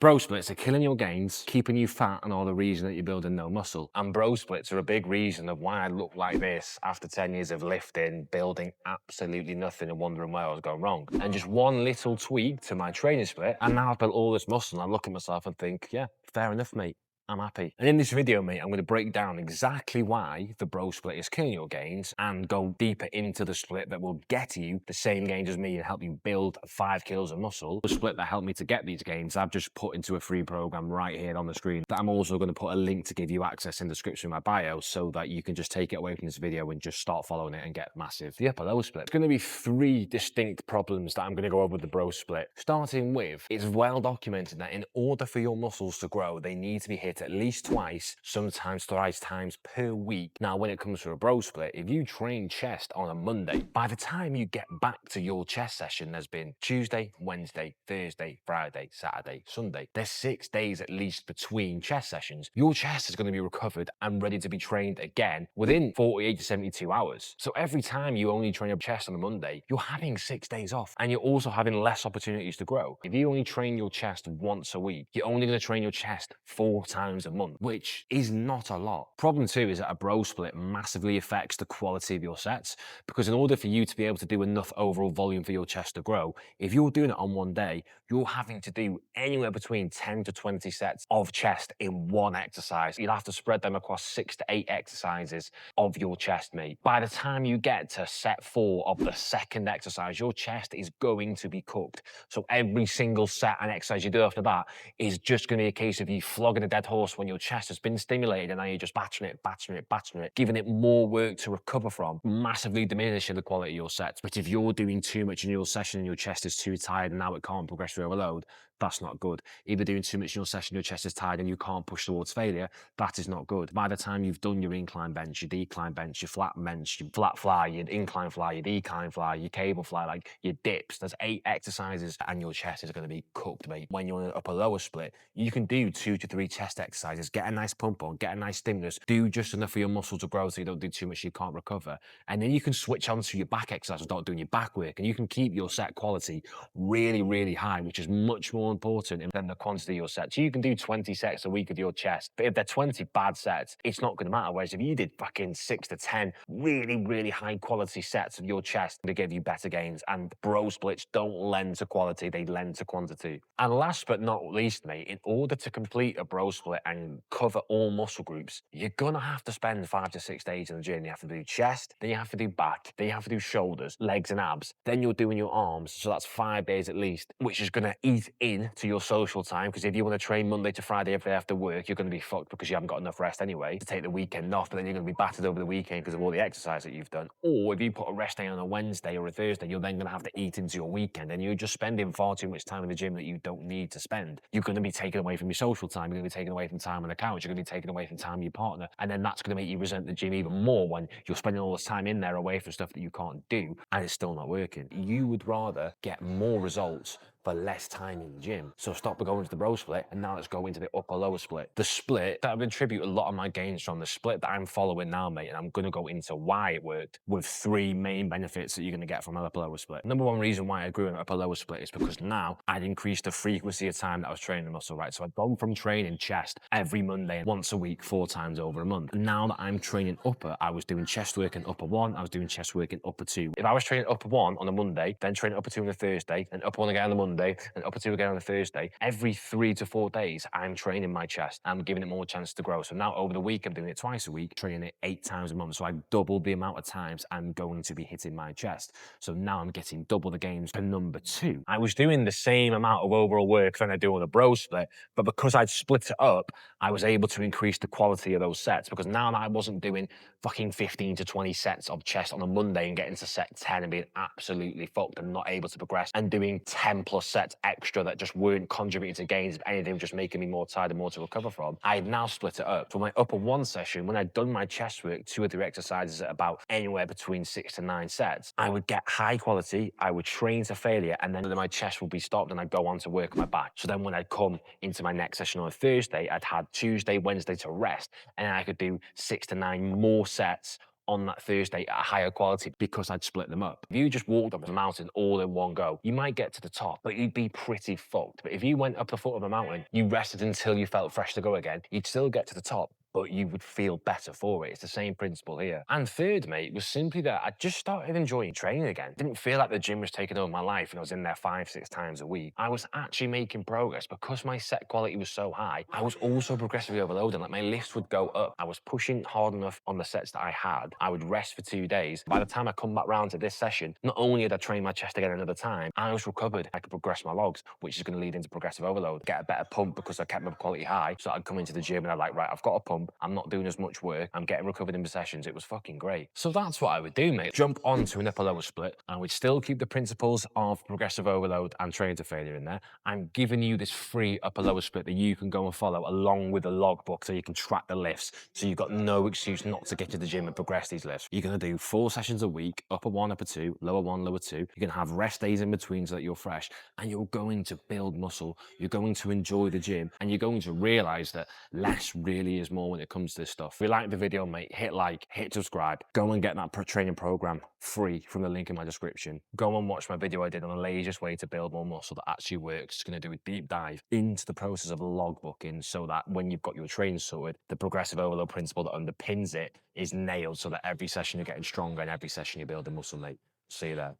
Bro splits are killing your gains, keeping you fat, and all the reason that you're building no muscle. And bro splits are a big reason of why I look like this after 10 years of lifting, building absolutely nothing and wondering where I was going wrong. And just one little tweak to my training split, and now I've built all this muscle, and I look at myself and think, yeah, fair enough, mate. I'm happy. And in this video, mate, I'm going to break down exactly why the bro split is killing your gains and go deeper into the split that will get you the same gains as me and help you build 5 kilos of muscle. The split that helped me to get these gains, I've just put into a free program right here on the screen that I'm also going to put a link to give you access in the description in my bio so that you can just take it away from this video and just start following it and get massive. The upper lower split. It's going to be 3 distinct problems that I'm going to go over with the bro split. Starting with, it's well documented that in order for your muscles to grow, they need to be hit at least twice, sometimes thrice times per week. Now, when it comes to a bro split, if you train chest on a Monday, by the time you get back to your chest session, there's been Tuesday, Wednesday, Thursday, Friday, Saturday, Sunday. There's 6 days at least between chest sessions. Your chest is going to be recovered and ready to be trained again within 48 to 72 hours. So every time you only train your chest on a Monday, you're having 6 days off and you're also having less opportunities to grow. If you only train your chest once a week, you're only going to train your chest 4 times a month, which is not a lot. Problem 2 is that a bro split massively affects the quality of your sets, because in order for you to be able to do enough overall volume for your chest to grow, if you're doing it on one day, you're having to do anywhere between 10 to 20 sets of chest in one exercise. You'll have to spread them across 6 to 8 exercises of your chest, mate. By the time you get to set 4 of the second exercise, your chest is going to be cooked. So every single set and exercise you do after that is just going to be a case of you flogging a dead horse when your chest has been stimulated and now you're just battering it, giving it more work to recover from, massively diminishing the quality of your sets. But if you're doing too much in your session and your chest is too tired and now it can't progress through overload, that's not good. Either doing too much in your session, your chest is tired and you can't push towards failure, that is not good. By the time you've done your incline bench, your decline bench, your flat bench, your flat fly, your incline fly, your decline fly, your cable fly, like your dips, there's 8 exercises and your chest is going to be cooked, mate. When you're in an upper lower split, you can do 2 to 3 chest exercises, get a nice pump on, get a nice stimulus, do just enough for your muscle to grow so you don't do too much you can't recover. And then you can switch on to your back exercise without doing your back work, and you can keep your set quality really, really high, which is much more important than the quantity of your sets. You can do 20 sets a week of your chest, but if they're 20 bad sets, it's not going to matter. Whereas if you did fucking 6 to 10 really, really high quality sets of your chest, they give you better gains. And bro splits don't lend to quality, they lend to quantity. And last but not least, mate, in order to complete a bro split and cover all muscle groups, you're gonna have to spend 5 to 6 days in the gym. You have to do chest, then you have to do back, then you have to do shoulders, legs and abs, then you're doing your arms. So that's 5 days at least, which is gonna eat into your social time. Because if you want to train Monday to Friday every day after work, you're gonna be fucked because you haven't got enough rest anyway to take the weekend off, but then you're gonna be battered over the weekend because of all the exercise that you've done. Or if you put a rest day on a Wednesday or a Thursday, you're then gonna have to eat into your weekend and you're just spending far too much time in the gym that you don't need to spend. You're gonna be taken away from your social time, you're gonna be taken away from time on the couch, you're gonna be taken away from time with your partner, and then that's gonna make you resent the gym even more when you're spending all this time in there away from stuff that you can't do and it's still not working. You would rather get more results for less time in the gym. So stop going to the bro split and now let's go into the upper lower split. The split that I've attributed a lot of my gains from, the split that I'm following now, mate, and I'm gonna go into why it worked with 3 main benefits that you're gonna get from an upper lower split. Number 1 reason why I grew an upper lower split is because now I'd increased the frequency of time that I was training the muscle, right? So I'd gone from training chest every Monday once a week, 4 times over a month. And now that I'm training upper, I was doing chest work in upper 1, I was doing chest work in upper 2. If I was training upper 1 on a Monday, then training upper 2 on a Thursday, and upper 1 again on a Monday, and upper 2 again on a Thursday, every 3 to 4 days, I'm training my chest. I'm giving it more chance to grow. So now over the week, I'm doing it twice a week, training it 8 times a month. So I doubled the amount of times I'm going to be hitting my chest. So now I'm getting double the gains. For number 2, I was doing the same amount of overall work than I do on a bro split, but because I'd split it up, I was able to increase the quality of those sets, because now I wasn't doing fucking 15 to 20 sets of chest on a Monday and getting to set 10 and being absolutely fucked and not able to progress, and doing 10 plus sets extra that just weren't contributing to gains. If anything, just making me more tired and more to recover from. I had now split it up. For my upper 1 session, when I'd done my chest work, 2 or 3 exercises at about anywhere between 6 to 9 sets, I would get high quality, I would train to failure, and then my chest would be stopped and I'd go on to work my back. So then when I'd come into my next session on a Thursday, I'd had Tuesday, Wednesday to rest, and I could do 6 to 9 more sets on that Thursday at a higher quality because I'd split them up. If you just walked up the mountain all in one go, you might get to the top, but you'd be pretty fucked. But if you went up the foot of a mountain, you rested until you felt fresh to go again, you'd still get to the top, but you would feel better for it. It's the same principle here. And third, mate, was simply that I just started enjoying training again. Didn't feel like the gym was taking over my life and I was in there 5-6 times a week. I was actually making progress because my set quality was so high. I was also progressively overloading. Like my lifts would go up. I was pushing hard enough on the sets that I had. I would rest for 2 days. By the time I come back round to this session, not only had I trained my chest again another time, I was recovered. I could progress my logs, which is going to lead into progressive overload. Get a better pump because I kept my quality high. So I'd come into the gym and I'd like, right, I've got a pump. I'm not doing as much work. I'm getting recovered in the sessions. It was fucking great. So that's what I would do, mate. Jump onto an upper lower split and we'd still keep the principles of progressive overload and training to failure in there. I'm giving you this free upper lower split that you can go and follow along with the logbook so you can track the lifts. So you've got no excuse not to get to the gym and progress these lifts. You're going to do 4 sessions a week, upper 1, upper 2, lower 1, lower 2. You're going to have rest days in between so that you're fresh and you're going to build muscle. You're going to enjoy the gym and you're going to realize that less really is more when it comes to this stuff. If you like the video, mate, hit like, hit subscribe. Go and get that training program free from the link in my description. Go and watch my video I did on the laziest way to build more muscle that actually works. It's going to do a deep dive into the process of logbooking so that when you've got your training sorted, the progressive overload principle that underpins it is nailed so that every session you're getting stronger and every session you're building muscle, mate. See you there.